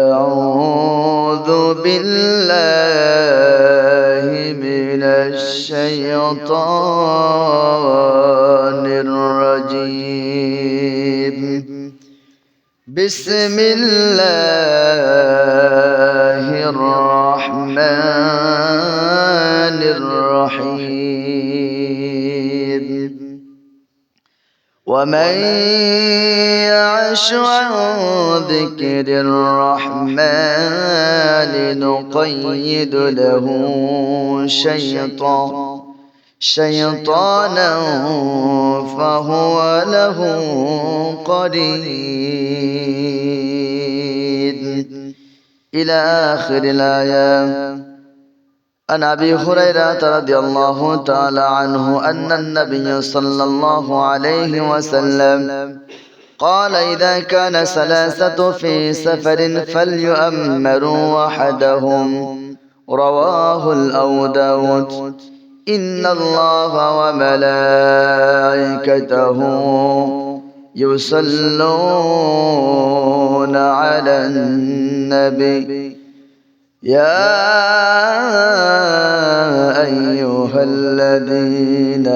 أعوذ بالله من الشيطان الرجيم بسم الله الرحمن الرحيم ومن يعش عن ذكر الرحمن نقيد له شيطانا فهو له قرين إلى آخر الآية. عن أبي هريرة رضي الله تعالى عنه أن النبي صلى الله عليه وسلم قال إذا كان ثلاثة في سفر فليؤمروا وحدهم رواه الأوداود. إن الله وملائكته يصلون على النبي يا أيها الذين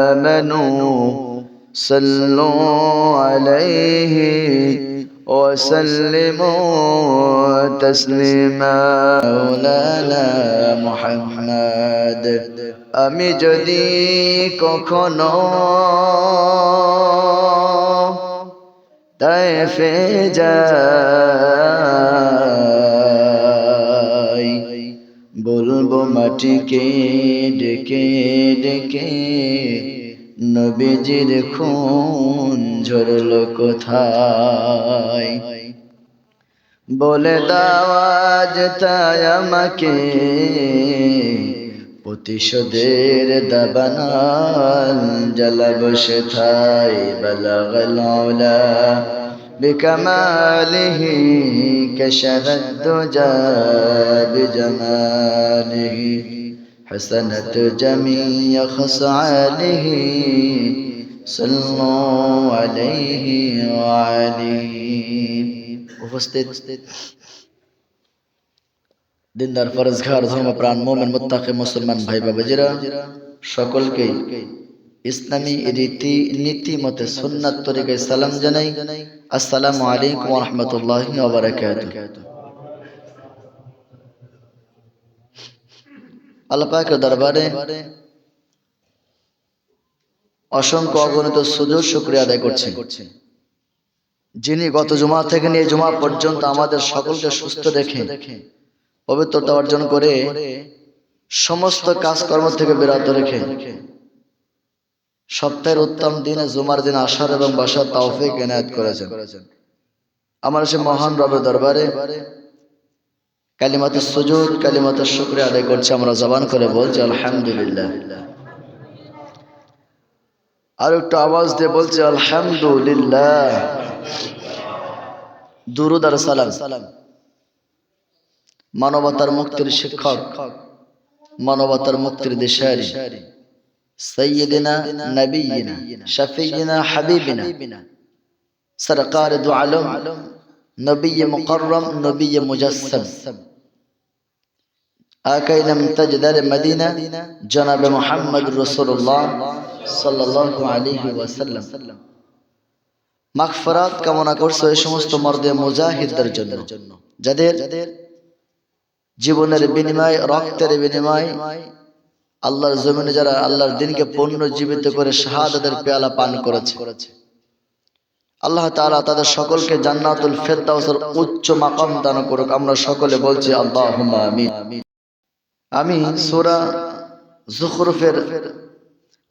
آمنوا صلوا عليه وسلموا تسليما. مولانا محمد আমি যদি কখনো তায়েফে যাই বলবো মাটিকে ডেকে ডেকে নবীজির খুন ঝরলো কোথায় বলে দাওয়াজ তাই আমাকে প্রতিশোধের দাবানল জ্বালাবো সেথায় বালাগাল উলা بكماله كشف الدجى بجماله حسنت جميع خصاله صلوا عليه وعليه. উপস্থিত দিনদার ফরজগার ধর্মপ্রাণ মুমিন মুত্তাকি মুসলমান ভাই বাবাজিরা সকলকে ইসলামী রীতি নীতি মতে সুন্নাত তরিকায় সালাম জানাই। আসসালামু আলাইকুম ওয়া রাহমাতুল্লাহি ওয়া বারাকাতুহু। আল্লাহ পাকের দরবারে অসংখ্য অগণিত সুজুদ শুকরিয়া আদায় করছি, যিনি গত জুমা থেকে নিয়ে জুমা পর্যন্ত আমাদের সকলকে সুস্থ রেখে পবিত্রতা অর্জন করে সমস্ত কাজকর্ম থেকে বিরত রেখে সপ্তাহের উত্তম দিনে জুমার দিন আসার এবং বসার তৌফিক এনায়েত করেছেন। আমার সে মহান রবের দরবারে কালিমাতুস সুজুদ কালিমাতুস শুকরিয়া আদায় করছি। আমরা জবান করে বলছি আলহামদুলিল্লাহ। আর একটু আওয়াজ দিয়ে বলছি আলহামদুলিল্লাহ। দুরুদ আর সালাম মানবতার মুক্তির শিক্ষক, মানবতার মুক্তির দিশারি সৈয়দিনা নবিয়িনা শফিয়িনা হাবিবিনা সরকার দু আলম নবী মুকররম নবী মুজাসসম আকাইনা মুতাজদার মদিনা জনাব মুহাম্মদ রাসূলুল্লাহ সাল্লাল্লাহু আলাইহি ওয়াসাল্লাম মাগফিরাত কামনা করছে এই সমস্ত মর্দে মুজাহিদদের জন্য, যাদের জীবনের বিনিময় রক্তের বিনিময় আল্লাহর জমিনে যারা আল্লাহর দ্বীনকে পুনর্জীবিত করে শাহাদাতের পেয়ালা পান করেছে। আল্লাহ তাআলা তাদের সকলকে জান্নাতুল ফেরদাউসের উচ্চ মাকাম দান করুক। আমরা সকলে বলছি আল্লাহুম্মা আমিন। আমি সূরা যুখরুফের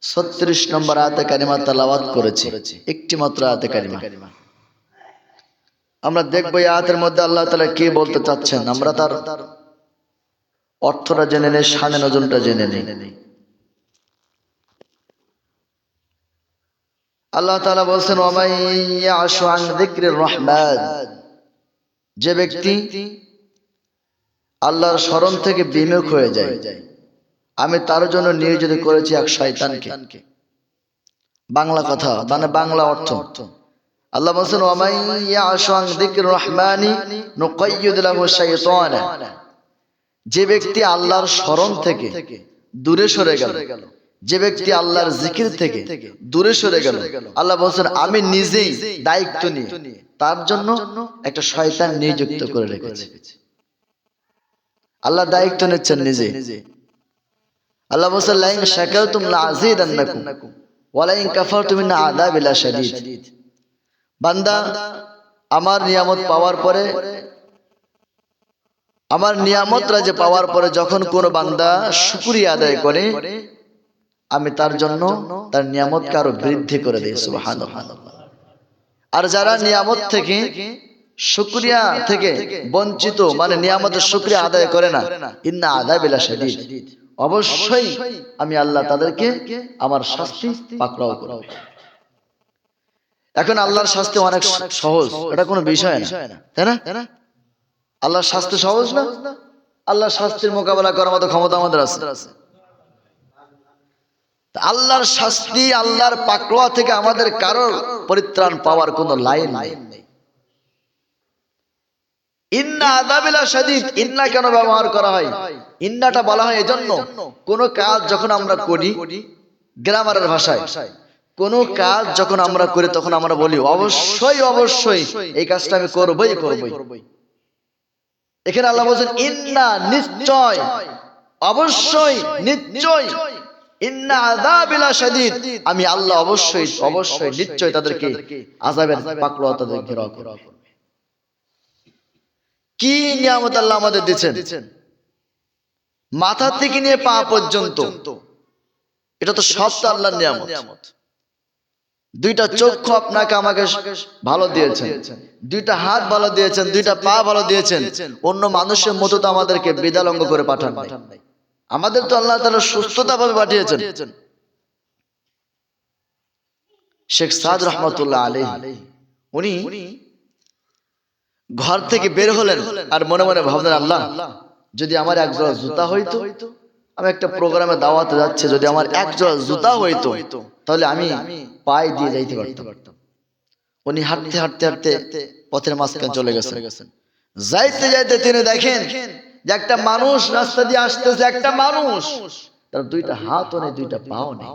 36 নম্বর আয়াতে কারিমা তেলাওয়াত করেছি, একটি মাত্র আয়াতে কারিমা। আমরা দেখব এই আয়াতের মধ্যে আল্লাহ তাআলা কি বলতে চাচ্ছেন। আমরা তার অর্থটা জেনে নেই, শানে নজুলটা জেনে নেই। আল্লাহ তাআলা বলছেন ওয়ামান ইয়াশু আন যিকরির রহমান, যে ব্যক্তি আল্লাহর স্মরণ থেকে বিমুখ হয়ে যায়, আমি তার জন্য নিয়োজিত করেছি এক শয়তানকে। বাংলা কথা মানে বাংলা অর্থ, আল্লাহ বলেন ওয়া মান ইয়াশু আন যিকরির রহমানি নুকাইয়িদ লাহু শাইতানা, যে ব্যক্তি আল্লাহর স্মরণ থেকে দূরে সরে গেল, যে ব্যক্তি আল্লাহর জিকির থেকে দূরে সরে গেল, আল্লাহ বলেন আমি নিজেই দায়িত্ব নিয়ে তার জন্য একটা শয়তান নিযুক্ত করে রেখেছি। আল্লাহ দায়িত্ব নিচ্ছেন নিজে। আল্লাহ বলেন লা ইন শাকারতুম লাযিদান্নাকুম ওয়া লা ইন কাফারতুম ইন আযাবি লাশাদীদ। বান্দা আমার নিয়ামত পাওয়ার পরে, আমার নিয়ামতরা যে পাওয়ার পরে যখন কোন বান্দা শুকরিয়া আদায় করে, আমি তার জন্য তার নিয়ামতকে আরো বৃদ্ধি করে দেই। সুবহানাল্লাহ। আর যারা নিয়ামত থেকে শুকরিয়া থেকে বঞ্চিত, মানে নিয়ামতের শুকরিয়া আদায় করে না, ইন্না আযাবি লাশাদীদ, অবশ্যই আমি আল্লাহ তাদেরকে আমার শাস্তি পাকড়াও করব। এখন আল্লাহর শাস্তি অনেক সহজ, এটা কোনো বিষয় না, তাই না? আল্লাহর শাস্তি সহজ না? আল্লাহর শাস্তির মোকাবেলা করার মতো ক্ষমতা আমাদের আছে? আল্লাহর শাস্তি, আল্লাহর পাকড়াও থেকে আমাদের কারোর পরিত্রাণ পাওয়ার কোনো লাইন নেই। ইন্না আযাবি লাশাদীদ, ইন্না কেন ব্যবহার করা হয়? ইন্নাটা বলা হয় এজন্য, কোন কাজ যখন আমরা করি, গ্রামারের ভাষায় কোন কাজ যখন আমরা করি তখন আমরা বলি অবশ্যই অবশ্যই এই কাজটা আমি করবই করবই। এখানে আল্লাহ বলেন ইন্না, নিশ্চয়, অবশ্যই, নিশ্চয়, ইন্না আযাবি লাশাদীদ, আমি আল্লাহ অবশ্যই অবশ্যই নিশ্চয় তাদেরকে আযাবের পাকড়াও তাদের ঘেরাও করবে। কি নিয়ামত আল্লাহ আমাদের দিয়েছেন, মাথা থেকে নিয়ে পা পর্যন্ত, এটা তো সব তো আল্লাহর নিয়ামত। দুইটা চক্ষু আপনাকে আমাকে ভালো দিয়েছেন, দুইটা হাত ভালো দিয়েছেন, দুইটা পা ভালো দিয়েছেন। অন্য মানুষের মতো তো আমাদেরকে বিদালঙ্গ করে পাঠান নাই, আমাদের তো আল্লাহ তাআলা সুস্থতা ভাবে পাঠিয়েছেন। শেখ সাদ রাহমাতুল্লাহ আলাইহি উনি ঘর থেকে বের হলেন আর মনে মনে ভাবলেন, আল্লাহ যদি আমার এক জোড়া জুতা হইতো, আমি একটা প্রোগ্রামে দাওয়াতে যাচ্ছে, যদি আমার এক জোড়া জুতা হইতো তাহলে আমি পায়ে দিয়ে যাইতে পারতাম। উনি হাঁটতে হাঁটতে হাঁটতে পথের মাঝখানে চলে গেছেন। যাইতে যাইতে তিনি দেখেন যে একটা মানুষ রাস্তা দিয়ে আসতেছে, একটা মানুষ, তার দুইটা হাতও নেই, দুইটা পাও নেই,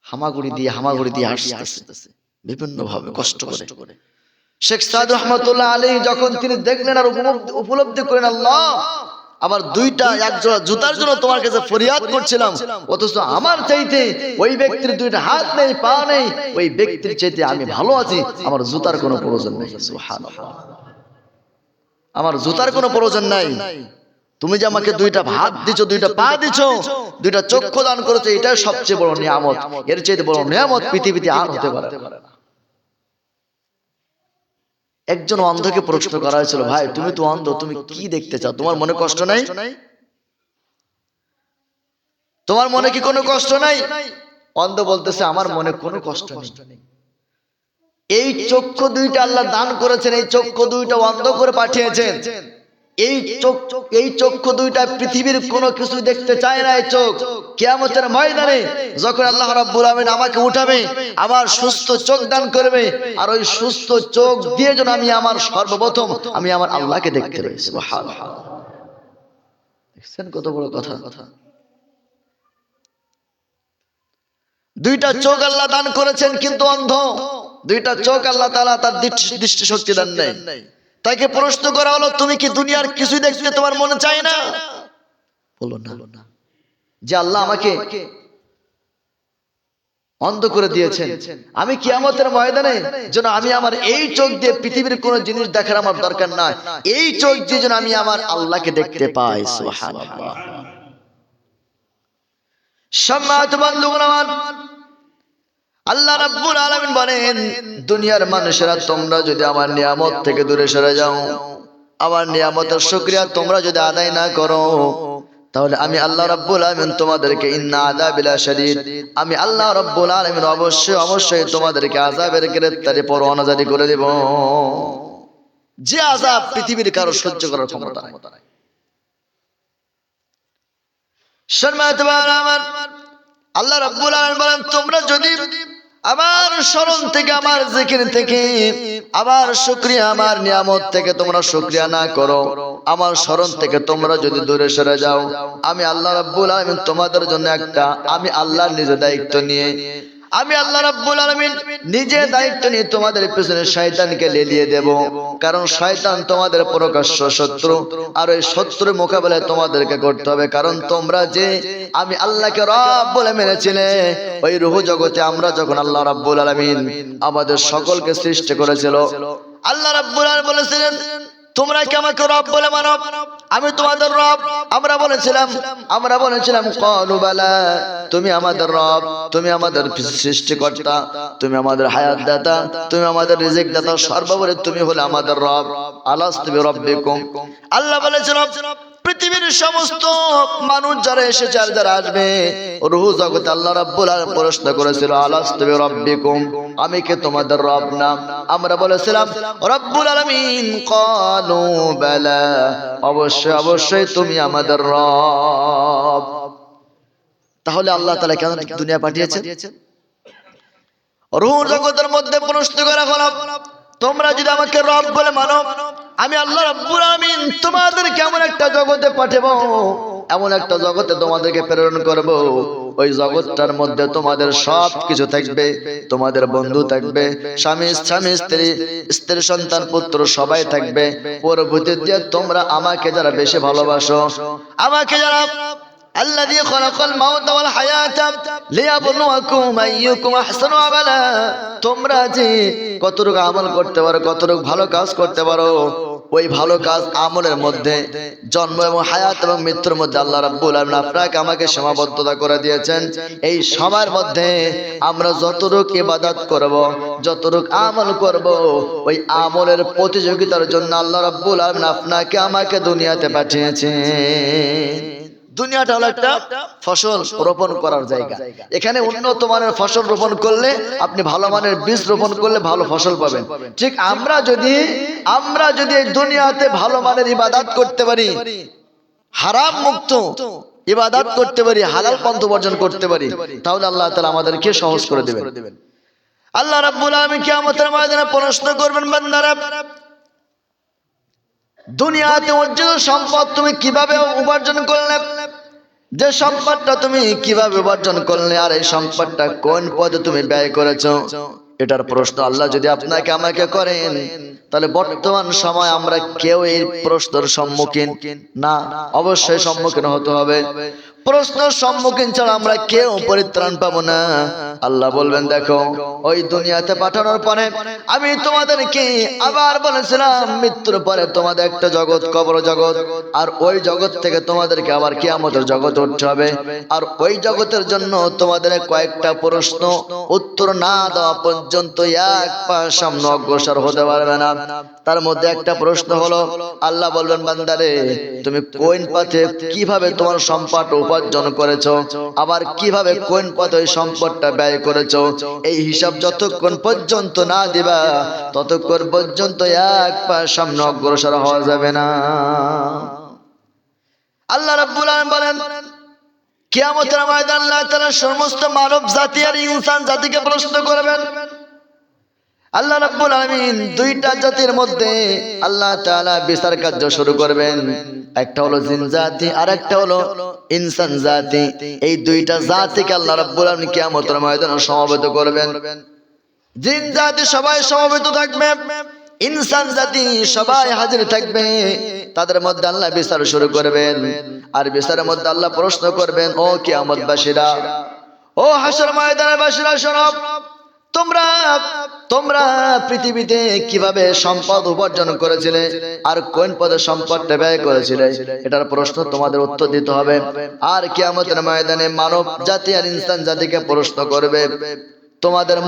হামাগুড়ি দিয়ে আসতেছে বিভিন্ন ভাবে কষ্ট করে। শেখ সাদ রাহমাতুল্লাহ আলাইহি যখন তিনি দেখলেন আর উপলব্ধি করেন, আল্লাহ আমার দুইটা এক জোড়া জুতার জন্য তোমার কাছে ফরিয়াদ করছিলাম, অথচ আমার চাইতে ওই ব্যক্তির দুইটা হাত নেই, পা নেই, ওই ব্যক্তির চাইতে আমি ভালো আছি, আমার জুতার কোনো প্রয়োজন নেই। সুবহানাল্লাহ, আমার জুতার কোনো প্রয়োজন নাই। তুমি যে আমাকে দুইটা হাত দিছো, দুইটা পা দিছো, দুইটা চক্ষু দান করেছো, এটাই সবচেয়ে বড় নিয়ামত। এর চাইতে বড় নিয়ামত পৃথিবীতে আর হতে পারে না। একজন অন্ধকে প্রশ্ন করা হয়েছিল, ভাই তুমি তো অন্ধ, তুমি কি দেখতে চাও? তোমার মনে কষ্ট নাই? তোমার মনে কি কোনো কষ্ট নাই? অন্ধ বলতেছে, আমার মনে কোনো কষ্ট নেই। এই চক্ষু দুইটা আল্লাহ দান করেছেন, এই চক্ষু দুইটা অন্ধ করে পাঠিয়েছেন। এই চক্ষু দুইটা পৃথিবীর কোনো কিছু দেখতে চায় না। এই চোখ কিয়ামতের ময়দানে যখন আল্লাহ রাব্বুল আমিন আমাকে উঠাবে, আমার সুস্থ চোখ দান করবে, আর ওই সুস্থ চোখ দিয়ে যেন আমি আমার সর্বপ্রথম আমি আমার আল্লাহকে দেখতে পাই। সুবহানাল্লাহ, দেখছেন কত বড় কথা। দুইটা চোখ আল্লাহ দান করেছেন কিন্তু অন্ধ, দুইটা চোখ আল্লাহ তাআলা তার দৃষ্টি শক্তি দেন নাই। তাকে প্রশ্ন করা হলো, তুমি কি দুনিয়ার কিছু দেখতে তোমার মনে চায় না? বলো না, যে আল্লাহ আমাকে অন্ধ করে দিয়েছেন, আমি কিয়ামতের ময়দানে যেন আমি আমার এই চোখ দিয়ে পৃথিবীর কোনো জিনিস দেখার আমার দরকার নাই, এই চোখ দিয়ে যেন আমি আমার আল্লাহকে দেখতে পাই। সুবহানাল্লাহ। সম্মানিত বন্ধুগণ আমার, আল্লাহ রাব্বুল আলামিন বলেন, দুনিয়ার মানুষেরা তোমরা যদি আমার নিয়ামত থেকে দূরে সরে যাও, আমার নিয়ামতের শুকরিয়া তোমরা যদি আদায় না করো, তাহলে আমি আল্লাহ রাব্বুল আলামিন তোমাদেরকে ইন্না আযাবি লাশাদীদ, আমি আল্লাহ রাব্বুল আলামিন অবশ্যই অবশ্যই তোমাদেরকে আযাবের গ্রেফতারে পরোয়ানা জারি করে দেব, যে আযাব পৃথিবীর কারো সহ্য করার ক্ষমতা নাই। সম্মানিত ভাইরা আমার, আল্লাহ রাব্বুল আলামিন বলেন, তোমরা যদি আমার স্মরণ থেকে, আমার জিকির থেকে, আমার শুকরিয়া, আমার নিয়ামত থেকে তোমরা শুকরিয়া না করো, আমার স্মরণ থেকে তোমরা যদি দূরে সরে যাও, আমি আল্লাহ রাব্বুল আলামিন তোমাদের জন্য আমি আল্লাহর নিজে দায়িত্ব নিয়ে, আমি আল্লাহ রাব্বুল আলামিন নিজে দায়িত্ব নিয়ে তোমাদের পিছনে শয়তানকে লেলিয়ে দেব। কারণ শয়তান তোমাদের প্রকাশ্য শত্রু, আর ওই শত্রুর মোকাবেলায় তোমাদেরকে করতে হবে। কারণ তোমরা যে আমি আল্লাহকে রব বলে মেনেছিলে, ওই রূহ জগতে আমরা যখন আল্লাহ রাব্বুল আলামিন আমাদের সকলকে সৃষ্টি করেছিল, আল্লাহ রাব্বুল আলামিন বলেছিলেন তোমরা কি আমাকে রব বলে মানো? আমি তোমাদের রব। আমরা বলেছিলাম ক্বালু বালা, তুমি আমাদের রব, তুমি আমাদের সৃষ্টিকর্তা, তুমি আমাদের হায়াত দাতা, তুমি আমাদের রিজিক দাতা, সর্বোপরি তুমি হলে আমাদের রব। আলাস্তু বিরাব্বিকুম। আল্লাহ বলেছেন পৃথিবীর সমস্ত মানুষ যারা এসেছে আর যারা আসবে, রূহ জগতে আল্লাহ রাব্বুল আলামিন প্রশ্ন করেছিল আলাস্তু বিরাব্বিকুম, আমি কি তোমাদের রব না? আমরা বলেছিলাম রব্বুল আলামিন ক্বালু বালা, অবশ্যই তুমি আমাদের রব। তাহলে আল্লাহ তাআলা কেন দুনিয়া পাঠিয়েছেন? রূহ জগতের মধ্যে প্রশ্ন করা হলো তোমরা যদি আমাকে রব বলে মানো, আমি আল্লাহ রাব্বুল আলামিন তোমাদেরকে এমন একটা জগতে পাঠাবো, এমন একটা জগতে তোমাদেরকে প্রেরণ করব, ওই জগৎটার মধ্যে তোমাদের সব কিছু থাকবে, তোমাদের বন্ধু থাকবে, স্বামী স্ত্রী, স্ত্রী সন্তান পুত্র সবাই থাকবে। পরবর্তী দিয়ে তোমরা আমাকে যারা বেশি ভালোবাসো, আমাকে যারা الذي خلق الموت والحياة ليبلوكم أيكم أحسن عملا, তোমরা যে কতটুকু আমল করতে পারো, কতটুকু ভালো কাজ করতে পারো, ওই ভালো কাজ আমলের মধ্যে জন্ম এবং হায়াত এবং মৃত্যুর মধ্যে আল্লাহ রাব্বুল আলামিন আপনাকে আমাকে সীমাবদ্ধতা করে দিয়েছেন। এই সময়ের মধ্যে আমরা যতটুকু ইবাদত করব, যতটুকু আমল করব, ওই আমলের প্রতিযোগিতার জন্য আল্লাহ রাব্বুল আলামিন আপনাকে আমাকে দুনিয়াতে পাঠিয়েছেন। দুনিয়াটা হলো একটা ফসল রোপণ করার জায়গা। এখানে উন্নত মানের ফসল রোপণ করলে আপনি ভালো মানের বীজ রোপণ করলে ভালো ফসল পাবেন। ঠিক আমরা যদি এই দুনিয়াতে ভালো মানের ইবাদত করতে পারি, হারাম মুক্ত ইবাদত করতে পারি, হালাল পন্থা অর্জন করতে পারি, তাহলে আল্লাহ তাআলা আমাদেরকে সহজ করে দিবেন। আল্লাহ রাব্বুল আলামিন কিয়ামতের ময়দানে প্রশ্ন করবেন, বান্দারা দুনিয়াতে অর্জিত সম্পদ তুমি কিভাবে উপার্জন করলে? যে সম্পদটা তুমি কিভাবে উপার্জন করলে, আর এই সম্পদটা কোন পথে তুমি ব্যয় করেছো? এটার প্রশ্ন আল্লাহ যদি আপনাকে আমাকে করেন, তাহলে বর্তমান সময় আমরা কেউ এই প্রশ্নের সম্মুখীন না, অবশ্যই সম্মুখীন হতে হবে। প্রশ্নের সম্মুখীন ছাড়া আমরা কেউ পরিত্রাণ পাবো না। আল্লাহ বলবেন দেখো, ওই দুনিয়াতে পাঠানোর পরে আমি তোমাদেরকে আবার বলেছিলাম মৃত্যুর পরে তোমাদের একটা জগৎ, কবর জগৎ, আর ওই জগৎ থেকে তোমাদেরকে আবার কিয়ামতের জগতে উঠতে হবে। আর ওই জগতের জন্য তোমাদের কয়েকটা প্রশ্ন উত্তর না দেওয়া পর্যন্ত এক পা সামনে অগ্রসর হতে পারবে না। তার মধ্যে একটা প্রশ্ন হলো, আল্লাহ বলবেন বান্দারে তুমি কোন পথে কিভাবে তোমার সম্পদ উপার্জন করেছো, আবার কিভাবে কোন পথে ওই সম্পদটা ব্যয় করেছো, এই হিসাব যতক্ষণ পর্যন্ত না দিবা ততক্ষণ পর্যন্ত এক পা সামনে অগ্রসর হওয়া যাবে না। আল্লাহ রাব্বুল আলামিন বলেন কিয়ামতের ময়দানে আল্লাহ তাআলা সমস্ত মানব জাতি আর ইনসান জাতিকে প্রশ্ন করবেন। আল্লাহ রাব্বুল আলামিন দুইটা জাতির মধ্যে আল্লাহ তাআলা বিচার কার্য শুরু করবেন। একটা হলো জিন জাতি আর একটা হলো ইনসান জাতি। এই দুইটা জাতিকে আল্লাহ রাব্বুল আলামিন কিয়ামতের ময়দানে সমবেত করবেন। জিন জাতি সবাই সমবেত থাকবে, ইনসান জাতি সবাই হাজির থাকবে। তাদের মধ্যে আল্লাহ বিচার শুরু করবেন। আর বিচারের মধ্যে আল্লাহ প্রশ্ন করবেন, ও কিয়ামতবাসীরা, ও হাসর ময়দানের বাসীরা, শোনো, তোমরা পৃথিবীতে কিভাবে সম্পদ উপার্জন করেছিলে আর কোন পথে সম্পদটা ব্যয় করেছিলে, এটার প্রশ্ন তোমাদের উত্তর দিতে হবে। আর কিয়ামতের ময়দানে মানব জাতি আর ইনসান জাতিকে প্রশ্ন করবে, তোমাদের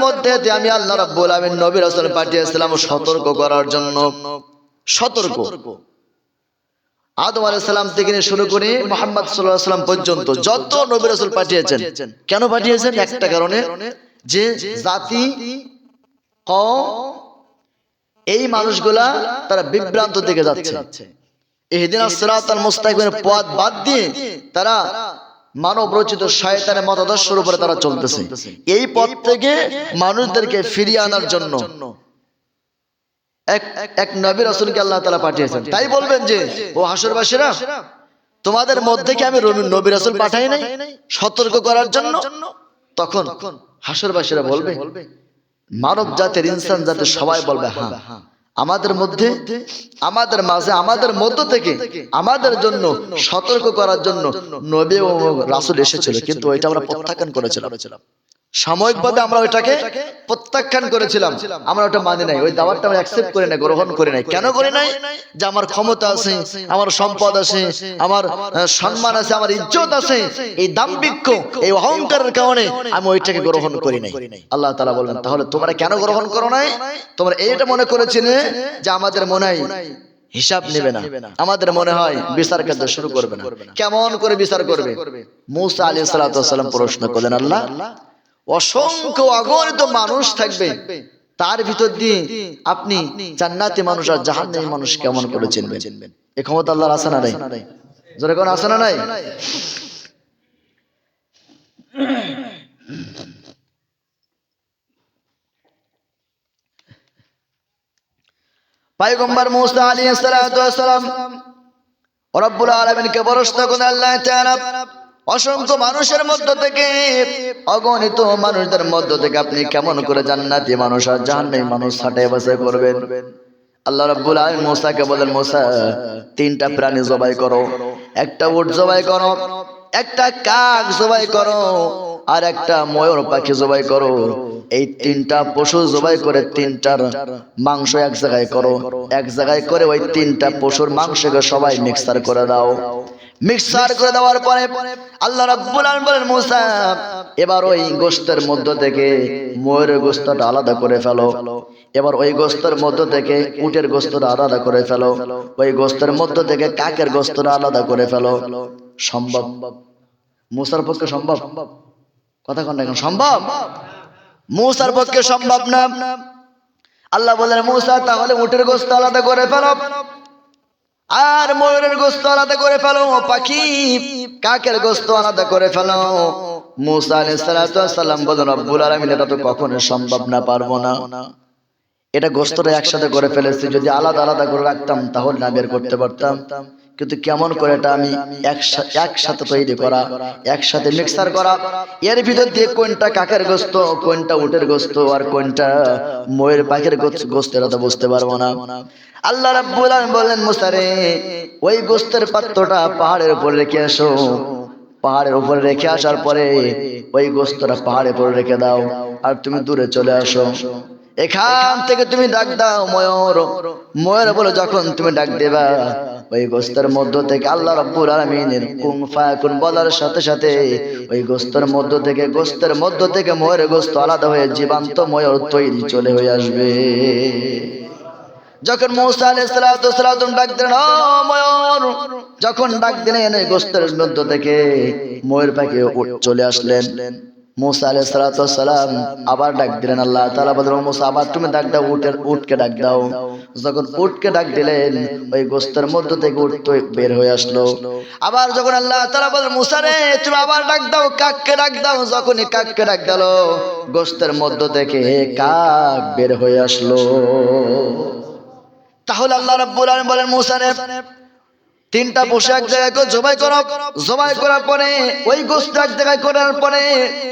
মধ্যে আমি আল্লাহ রাব্বুল আলামিন নবী রাসূল পাঠিয়েছিলাম সতর্ক করার জন্য। সতর্ক আদম আলাইহিস সালাম থেকে শুরু করে মুহাম্মদ সাল্লাল্লাহু আলাইহি ওয়াসাল্লাম পর্যন্ত যত নবী রাসূল পাঠিয়েছেন, কেন পাঠিয়েছেন? একটা কারণে, যে জাতি এই মানুষগুলা তারা বিভ্রান্ত দিকে যাচ্ছে, ইহদিনাস সিরাতাল মুস্তাকিমের পথ বাদ দিয়ে তারা মানব রচিত শয়তানের মতাদর্শের উপরে তারা চলতেছে। এই পথ থেকে মানুষদেরকে ফিরিয়ে আনার জন্য এক নবী রাসূলকে আল্লাহ তাআলা পাঠিয়েছেন। তাই বলবেন যে ও হাসরবাসীরা, তোমাদের মধ্যে কি আমি নবী রাসূল পাঠাই নাই সতর্ক করার জন্য? তখন হাসরবাসীরা বলবে, মানব জাতির ইনসান জাতির সবাই বলবে হ্যাঁ, আমাদের মধ্যে, আমাদের মাঝে, আমাদের মধ্য থেকে আমাদের জন্য সতর্ক করার জন্য নবী ও রাসূল এসেছিল, কিন্তু ওইটা আমরা প্রত্যাখ্যান করেছিলাম। সাময়িকভাবে আমরা ওইটাকে প্রত্যাখ্যান করেছিলাম, আমরা ওটা মানি নাই, ওই দাওয়াতটা আমরা অ্যাকসেপ্ট করে নাই, গ্রহণ করে নাই। কেন করে নাই? যে আমার ক্ষমতা আছে, আমার সম্পদ আছে, আমার সম্মান আছে, আমার ইজ্জত আছে, এই দাম্ভিক্য, এই অহংকারের কারণে আমি ওইটাকে গ্রহণ করি নাই। আল্লাহ তাআলা বলেন, তাহলে তোমরা কেন গ্রহণ করো নাই? তোমরা এইটা মনে করেছিলে যে আমাদের মনে হয় হিসাব নেবে না, আমাদের মনে হয় বিচার কাজ শুরু করবে না। কেমন করে বিচার করবে? মূসা আলাইহিস সালাম প্রশ্ন করলেন, আল্লাহ, অসংখ্য অগণিত মানুষ থাকবে, তার ভিতর দিয়ে আপনি জান্নাতি মানুষ আর জাহান্নামী মানুষ কেমন করে চিনবেন? এই ক্ষমতা আল্লাহর আছে না নাই? জোরে কোন আছে না নাই? পয়গম্বর মূসা আলাইহিস সালাম রব্বুল আলামিনকে প্রশ্ন করেন, আল্লাহ তাআলা অসংখ্য মানুষের মধ্য থেকে, অগণিত মানুষদের মধ্য থেকে আপনি কেমন করে জান্নাতি মানুষ আর জাহান্নামী মানুষ ছাঁটাই বাছাই করবেন? আল্লাহ রাব্বুল আলামিন মূসাকে বলেন, মূসা, তিনটা প্রাণী জবাই করো, একটা উট জবাই করো, একটা কাক জবাই করো, আর একটা ময়ূর পাখি জবাই করো। এই তিনটা পশু জবাই করে তিনটার মাংস এক জায়গায় করো, এক জায়গায় করে ওই তিনটা পশুর মাংসকে সবাই মিক্সার করে দাও। মিক্সার করে দেওয়ার পরে আল্লাহ রাব্বুল আলামিন বলেন, মূসা, এবার ওই গোশতের মধ্য থেকে ময়ূরের গোশতটা আলাদা করে ফেলো, এবার ওই গোশতের মধ্য থেকে উটের গোশতটা আলাদা করে ফেলো, ওই গোশতের মধ্য থেকে কাকের গোশতটা আলাদা করে ফেলো। সম্ভব? মূসার পক্ষে সম্ভব? কথা কোন এখন সম্ভব? মূসার পক্ষে সম্ভব না। আল্লাহ বলেন, মূসা, তাহলে উটের গোশত আলাদা করে ফেলো, আর ময়ূরের গোশত আলাদা করে ফেলো, পাখি কাকের গোশত আলাদা করে ফেলো। মূসা আলাইহিস সালাম বলেন, রব্বুল আলামিন, এটা তো কখনো সম্ভব না, পারবো না। এটা গোশতটা একসাথে করে ফেলেছি, যদি আলাদা আলাদা করে রাখতাম তাহলে না বের করতে পারতাম, কিন্তু কেমন করে এটা আমি একসাথে তৈরি করা, একসাথে মিক্সার করা, এর ভিতর দিয়ে কোনটা কাকের গোশত, কোনটা উটের গোশত, আর কোনটা ময়ূর পাখির গোশত, এটা তো বুঝতে পারবো না। আল্লাহ রাব্বুল আলামিন বললেন, মূসা রে, ওই গোশতের পাত্রটা পাহাড়ের উপরে রেখে আসো, পাহাড়ের উপরে রেখে আসার পরে ওই গোশতটা পাহাড়ের উপরে রেখে দাও, আর তুমি দূরে চলে আসো। এখান থেকে তুমি ডাক দাও, ময়ূর, ময়ূর বলে যখন তুমি ডাক দেবা, ওই গোশতের মধ্য থেকে আল্লাহ রাব্বুল আলামিনের কুন ফায়াকুন বলার সাথে সাথে ওই গোশতের মধ্য থেকে ময়ূরের গোশত আলাদা হয়ে জীবন্ত ময়ূর তৈরি চলে হয়ে আসবে। যখন মূসা আলাইহিস সালাম ডাক দিলেন, ও ময়ূর, যখন ডাক দিলেন, এই গোশতের মধ্য থেকে ময়ূর পাখি চলে আসলেন। মূসা আলাইহিস সালাম আবার ডাক দিলেন, আল্লাহ তাআলা বললেন, মূসা, আবার তুমি ডাক দাও, উটকে ডাক দাও। যখন উটকে ডাক দিলেন, ওই গোশতের মধ্য থেকে উট বের হয়ে আসলো। আবার যখন আল্লাহ তাআলা বললেন, মূসা রে, তুমি আবার ডাক দাও, কাককে ডাক দাও। যখনই কাককে ডাক দিল, গোশতের মধ্য থেকে কাক বের হয়ে আসলো। তাহলে আল্লাহ রাব্বুল আলামিন বলেন, মূসা রে, তিনটা পশু এক জায়গায় করে জবাই করো, জবাই করার পরে ওই গোশত এক জায়গায় করার পরে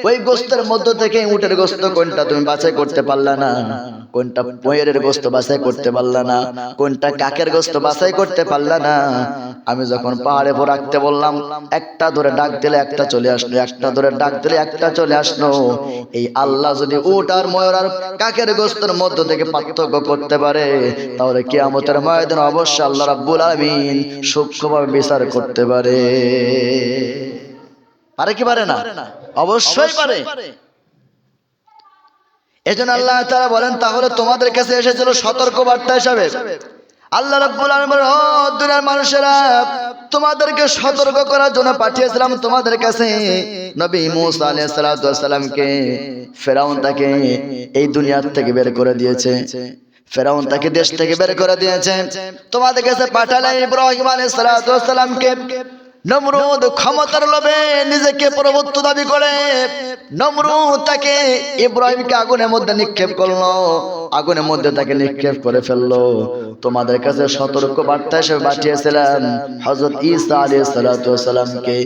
ওই গোশতের মধ্য থেকে উটের গোশত কোনটা তুমি বাছাই করতে পারলা না, কোনটা ময়ূরের গোশত বাছাই করতে পারলা না, কোনটা কাকের গোশত বাছাই করতে পারলা না। আমি যখন পাহাড়ে উপর রাখতে বললাম, একটা ধরে ডাক দিলে একটা চলে আসলো, একটা ধরে ডাক দিলে একটা চলে আসলো। এই আল্লাহ যদি উট আর ময়ূর আর কাকের গোশতের মধ্য থেকে পার্থক্য করতে পারে, তাহলে কিয়ামতের ময়দানে অবশ্যই আল্লাহ রাব্বুল আলামিন সূক্ষ্মভাবে বিচার করতে পারে। পারে কি পারে না? অবশ্যই পারে। এজন্য আল্লাহ তাআলা বলেন, তাহলে তোমাদের কাছে এসেছিল সতর্ক বার্তা হিসাবে। আল্লাহ রাব্বুল আলামিন বলেন, ও দুনিয়ার মানুষেরা, তোমাদেরকে সতর্ক করার জন্য পাঠিয়েছিলাম তোমাদের কাছে নবী মূসা আলাইহিস সালামকে। ফেরাউন তাকে এই দুনিয়া থেকে বের করে দিয়েছে, ফেরাউন তাকে দেশ থেকে বের করে দিয়েছে। তোমাদের কাছে পাঠালেন ইব্রাহিম আলাইহিস সালামকে, নমরুদ ক্ষমতার লোভে নিজেকে প্রভুত্ব দাবি করে নমরুদ তাকে ইব্রাহিমকে আগুনের মধ্যে নিক্ষেপ করলো, আগুনের মধ্যে তাকে নিক্ষেপ করে ফেললো। তোমাদের কাছে সতর্ক বার্তা হিসেবে পাঠিয়েছিলাম হযরত ঈসা আলাইহিস সালাতু ওয়াস সালামকে।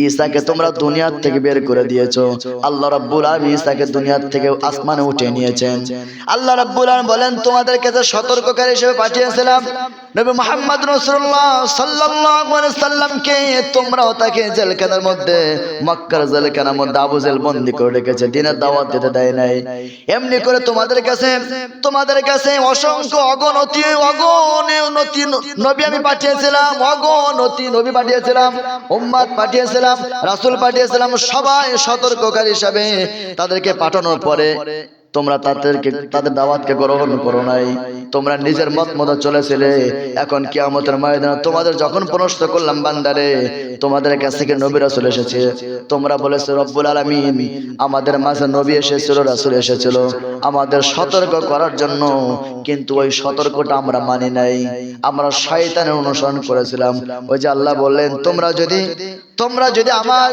ঈসাকে তোমরা দুনিয়ার থেকে বের করে দিয়েছো। আল্লাহ রাব্বুল আলামিন ঈসাকে দুনিয়ার থেকে আসমানে উঠিয়ে নিয়েছেন। আল্লাহ রাব্বুল আলামিন বলেন তোমাদের কাছে সতর্ককারী হিসেবে পাঠিয়েছিলাম নবী মুহাম্মদ রাসূলুল্লাহ সাল্লাল্লাহু আলাইহি সাল্লামকে। তোমরাও তাকে জেলখানার মধ্যে, মক্কার জেলখানার মধ্যে আবু জেল বন্দী করে রেখেছে, দিনের দাওয়াত দিতে দেয় নাই। এমনি করে তোমাদের কাছে অসংখ্য অগণতি নবী আমি পাঠিয়েছিলাম, অগণতি নবী পাঠিয়েছিলাম, উম্মত পাঠিয়েছিলাম, রাসূল পাঠিয়েছিলাম। সবাই সতর্ককারী হিসাবে তাদেরকে পাঠানোর পরে তোমরা তাদের দাওয়াতকে গ্রহণ করো নাই। তোমরা নিজের মত মতো চলেছিলে। এখন কিয়ামতের ময়দানে তোমাদের যখন প্রশ্ন করলাম বান্দারে তোমাদের কাছে থেকে নবী রাসূল এসেছে, তোমরা বলেছো রব্বুল আলামিন আমাদের মাঝে নবী এসেছিল, রাসূল এসেছিল আমাদের সতর্ক করার জন্য, কিন্তু ওই সতর্কটা আমরা মানি নাই, আমরা শয়তানের অনুসরণ করেছিলাম। ওই যে আল্লাহ বললেন তোমরা যদি আমার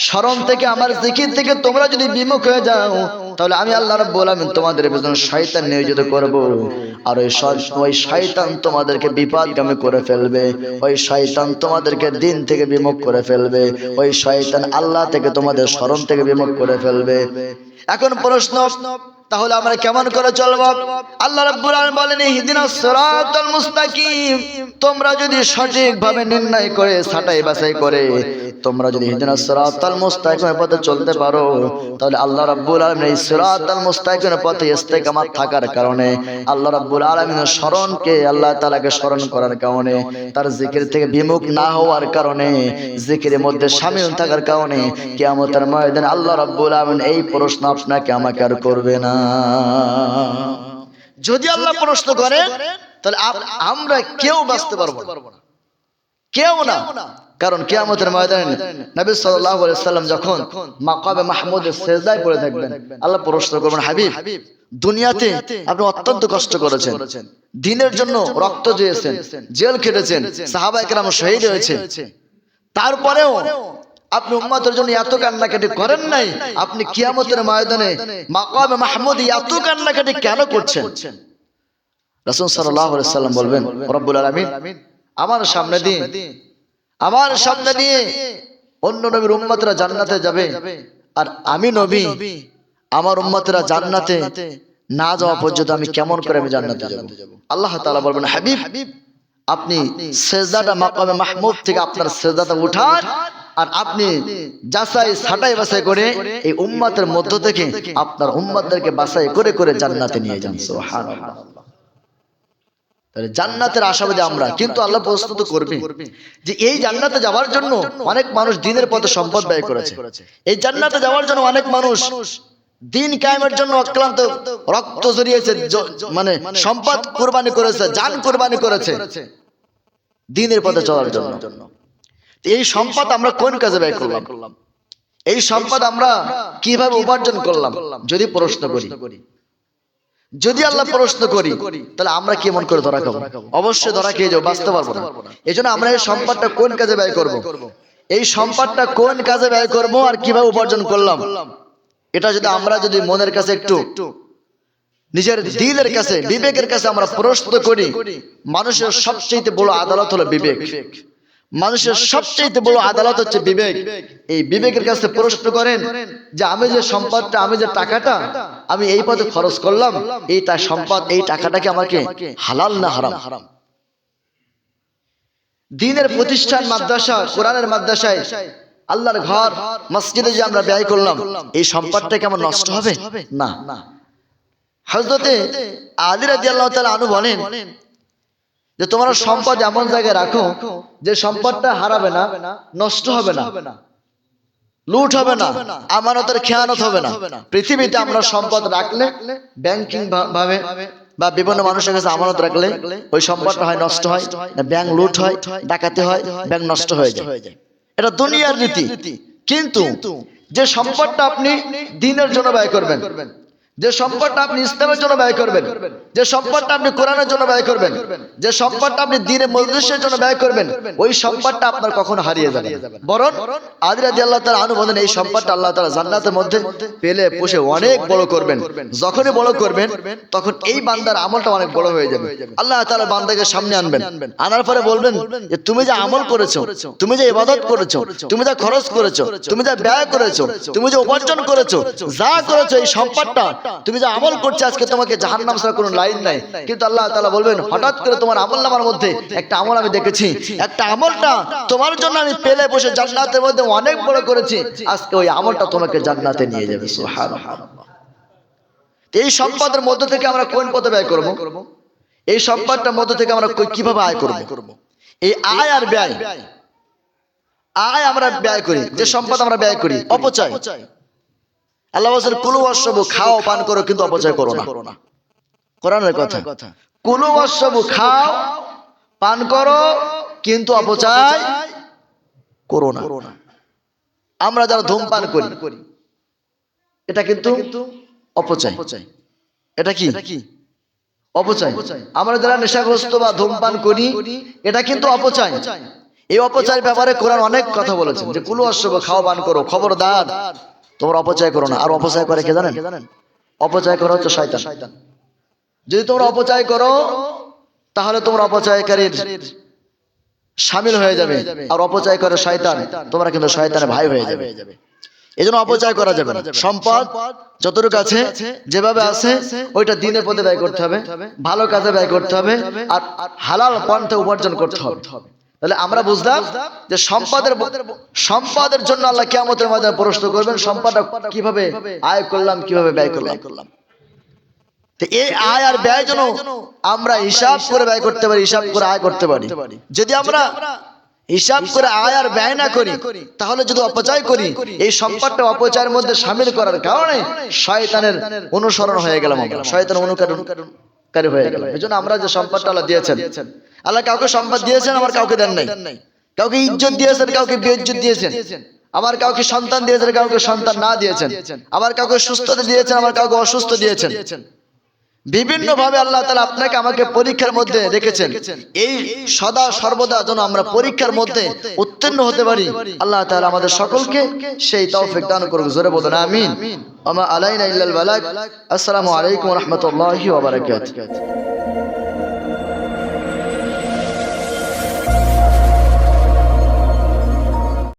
স্মরণ থেকে, আমার জিকির থেকে তোমরা যদি বিমুখ হয়ে যাও, তাহলে আমি আল্লাহ রাব্বুল আলামিন তোমাদের পেছনে শয়তান নিয়োজিত করব, আর ওই শয়তান তোমাদেরকে বিপদগামী করে ফেলবে, ওই শয়তান তোমাদেরকে দিন থেকে বিমুখ করে ফেলবে, ওই শয়তান আল্লাহ থেকে তোমাদের স্মরণ থেকে বিমুখ করে ফেলবে। এখন প্রশ্ন, তাহলে আমরা কেমন করে চলবো? আল্লাহ রাব্বুল আলামিন বলেন ইহদিনাস সিরাতাল মুস্তাকিম। তোমরা যদি সঠিকভাবে নির্ণয় করে, ছাঁটাই বাছাই করে তোমরা যদি ইহদিনাস সিরাতাল মুস্তাকিমের পথে চলতে পারো, তাহলে আল্লাহ রাব্বুল আলামিন এই সিরাতাল মুস্তাকিমের পথে ইস্তেকামাত থাকার কারণে, আল্লাহ রাব্বুল আলামিনের স্মরণকে, আল্লাহ তাআলাকে স্মরণ করার কারণে, তার জিকির থেকে বিমুখ না হওয়ার কারণে, জিকিরের মধ্যে শামিল থাকার কারণে কিয়ামতের ময়দানে আল্লাহ রাব্বুল আলামিন এই প্রশ্ন আপনাকে আমাকে আর করবে না। যদি আল্লাহ প্রশ্ন করে তাহলে আমরা কেউ বাঁচতে পারবো না, কেউ না। কারণ কিয়ামতের ময়দানে নবী সাল্লাল্লাহু আলাইহি ওয়াসাল্লাম যখন মাকামে মাহমুদের সিজদায় পড়ে থাকবেন, আল্লাহ প্রশ্ন করবেন হাবিব দুনিয়াতে আপনি অত্যন্ত কষ্ট করেছেন, দ্বীনের জন্য রক্ত দিয়েছেন, জেল খেটেছেন, সাহাবায়ে কেরাম শহীদ হয়েছে, তারপরেও আপনি উম্মতের জন্য এত কান্নাকাটি করেন নাই, আপনি কিয়ামতের ময়দানে মাকামে মাহমুদে এত কান্নাকাটি কেন করছেন? রাসূল সাল্লাল্লাহু আলাইহি ওয়াসাল্লাম বলবেন রব্বুল আলামিন আমার সামনে দিয়ে অন্য নবীর উম্মতরা জান্নাতে যাবে, আর আমি নবী আমার উম্মতরা জান্নাতে না যাওয়া পর্যন্ত আমি কেমন করে আমি জান্নাতে যাব? আল্লাহ তাআলা বলবেন হাবিব আপনি সিজদাটা মাকামে মাহমুদ থেকে আপনার সিজদাটা উঠান, আর আপনি যাচাই ছাঁটাই বাছাই করে এই উম্মতের মধ্য থেকে আপনার উম্মতদেরকে বাছাই করে করে জান্নাতে নিয়ে যান। সুবহানাল্লাহ। তাহলে জান্নাতের আশাবাদী আমরা, কিন্তু আল্লাহ প্রস্তুত করবে যে এই জান্নাতে যাওয়ার জন্য অনেক মানুষ দ্বীনের পথে সম্পদ ব্যয় করেছে, এই জান্নাতে যাওয়ার জন্য অনেক মানুষ দ্বীন কায়েমের জন্য অক্লান্ত রক্ত ঝরিয়েছে, মানে সম্পদ কুরবানি করেছে, জান কুরবানি করেছে দ্বীনের পথে চলার জন্য। এই সম্পদ আমরা কোন কাজে ব্যয় করলাম? এই সম্পদ আমরা কিভাবে উপার্জন করলাম? যদি প্রশ্ন করি, যদি আল্লাহ প্রশ্ন করি, তাহলে আমরা কেমন করে ধরা খাবো? অবশ্যই ধরা খেয়ে যাবো, বাঁচতে পারবো না। এই জন্য আমরা এই সম্পদটা কোন কাজে ব্যয় করব, এই সম্পদটা কোন কাজে ব্যয় করব আর কিভাবে উপার্জন করলাম, এটা যদি মনের কাছে একটু, নিজের দিলের কাছে, বিবেকের কাছে আমরা প্রশ্ন করি। মানুষের সবচেয়ে বড় আদালত হলো বিবেক, মানুষের সবচেয়ে বড় আদালত হচ্ছে বিবেক। এই বিবেকের কাছে প্রশ্ন করেন যে আমি যে সম্পদটা, আমি যে টাকাটা আমি এই পথে খরচ করলাম, এইটা সম্পদ, এই টাকাটা কি আমাকে হালাল না হারাম? দ্বীনের প্রতিষ্ঠান, মাদ্রাসা, কোরআনের মাদ্রাসায়, আল্লাহর ঘর, মসজিদে যে আমরা ব্যয় করলাম, এই সম্পদটা কি আমার নষ্ট হবে? না। হযরতে আলী রাদিয়াল্লাহু তাআলা আনহু বলেন যে তোমরা সম্পদ এমন জায়গায় রাখো যে সম্পদটা হারাবে না, নষ্ট হবে না, লুট হবে না, আমানতের খেয়ানত হবে না। পৃথিবীতে আমরা সম্পদ রাখলে, ব্যাংকিং ভাবে বা বিভিন্ন মানুষের কাছে আমানত রাখলে ওই সম্পদটা হয় নষ্ট হয়, ব্যাংক লুট হয়, ডাকাতি হয়, ব্যাংক নষ্ট হয়ে যায়, এটা দুনিয়ার রীতি। কিন্তু যে সম্পদটা আপনি দ্বীনের জন্য ব্যয় করবেন, যে সম্পদটা আপনি ইসলামের জন্য ব্যয় করবেন, যে সম্পদটা আপনি কোরআনের জন্য ব্যয় করবেন, যে সম্পদটা আপনি দ্বীনের মজলিসের জন্য ব্যয় করবেন, ওই সম্পদটা আপনার কখনো হারিয়ে যাবে না। বরং আলী রাদিয়াল্লাহু তাআলা আনহু বলেন, এই সম্পদটা আল্লাহ তাআলা জান্নাতের মধ্যে পেলে পুষে অনেক বড় করবেন। যখনই বড় করবেন তখন এই বান্দার আমলটা অনেক বড় হয়ে যাবে। আল্লাহ তাআলা বান্দাকে সামনে আনবেন, আনার পরে বলবেন যে তুমি যে আমল করেছো, তুমি যে ইবাদত করেছো, তুমি যা খরচ করেছো, তুমি যা ব্যয় করেছো, তুমি যে উপার্জন করেছো, যা করেছো, এই সম্পদটা তুমি যে আমল করছো, আজকে তোমাকে জাহান্নাম ছাড়া কোনো লাইন নাই। কিন্তু আল্লাহ তাআলা বলবেন, হঠাৎ করে তোমার আমলনামার মধ্যে একটা আমল আমি দেখেছি, একটা আমলটা তোমার জন্য আমি পেলে বসে জান্নাতের মধ্যে অনেক বড় করেছি, আজকে ওই আমলটা তোমাকে জান্নাতে নিয়ে যাবে। সুবহানাল্লাহ। এই সম্পদের মধ্য থেকে আমরা কোন পথে ব্যয় করব? এই সম্পদটার মধ্য থেকে আমরা কিভাবে আয় করব? এই আয় আর ব্যয়, আয় আমরা ব্যয় করি, যে সম্পদ আমরা ব্যয় করি, অপচয়। আল্লাহ বলেন, কুলু ওয়াশরাবু, খাও পান করো, কিন্তু অপচয় করো না। কোরআনের কথা, কুলু ওয়াশরাবু, খাও পান করো, কিন্তু অপচয় করো না। আমরা যারা ধূমপান করি, এটা কিন্তু অপচয়। এটা কি অপচয়? আমরা যারা নেশাগ্রস্ত বা ধূমপান করি, এটা কিন্তু অপচয়। এই অপচয়ের ব্যাপারে কোরআন অনেক কথা বলেছেন, যে কুলু ওয়াশরাবু, খাও পান করো, খবরদার তোমরা অপচয় করো না। আর অপচয় করে কে জানেন? অপচয় করা হচ্ছে শয়তান। যদি তোমরা অপচয় করো, তাহলে তোমরা অপচয়কারীর শামিল হয়ে যাবে। আর অপচয় করে শয়তান, তোমরা কিন্তু শয়তানের ভাই হয়ে যাবে। এই জন্য অপচয় করা যাবে না। সম্পদ যতটুকু আছে, যেভাবে আছে, ওইটা দ্বীনের পথে ব্যয় করতে হবে, ভালো কাজে ব্যয় করতে হবে, আর হালাল পন্থা উপার্জন করতে হবে। তাহলে আমরা বুঝলাম যে সম্পদের জন্য আল্লাহ কিয়ামতের ময়দানে প্রশ্ন করবেন, সম্পদটা কিভাবে আয় করলাম, কিভাবে ব্যয় করলাম। তো এই আয় আর ব্যয় যেন আমরা হিসাব করে ব্যয় করতে পারি, হিসাব করে আয় করতে পারি। যদি আমরা হিসাব করে আয় আর ব্যয় না করি, তাহলে যদি অপচয় করি, এই সম্পদটা অপচয়ের মধ্যে শামিল করার কারণে শয়তানের অনুসরণ হয়ে গেলাম, আমরা শয়তানের অনুকরণকারী হয়ে গেলাম। এজন্য আমরা যে সম্পদটা আল্লাহ দিয়েছেন, আল্লাহ কাউকে সম্পদ দিয়েছেন, আমার কাউকে দেন নাই। কাউকে ইজ্জত দিয়েছেন, কাউকে বেইজ্জত দিয়েছেন। আবার কাউকে সন্তান দিয়েছেন, কাউকে সন্তান না দিয়েছেন। আবার কাউকে সুস্থতা দিয়েছেন, আবার কাউকে অসুস্থ দিয়েছেন। বিভিন্ন ভাবে আল্লাহ তাআলা আপনাকে আমাকে পরীক্ষার মধ্যে রেখেছেন। এই সদা সর্বদা যেন আমরা পরীক্ষার মধ্যে উত্তীর্ণ হতে পারি, আল্লাহ তাআলা আমাদের সকলকে সেই তৌফিক দান করুন। জোরে বলুন আমিন। ওয়া মা আলাইনা ইল্লাল বালাগ। আসসালামু আলাইকুম ওয়া রাহমাতুল্লাহি ওয়া বারাকাতুহু।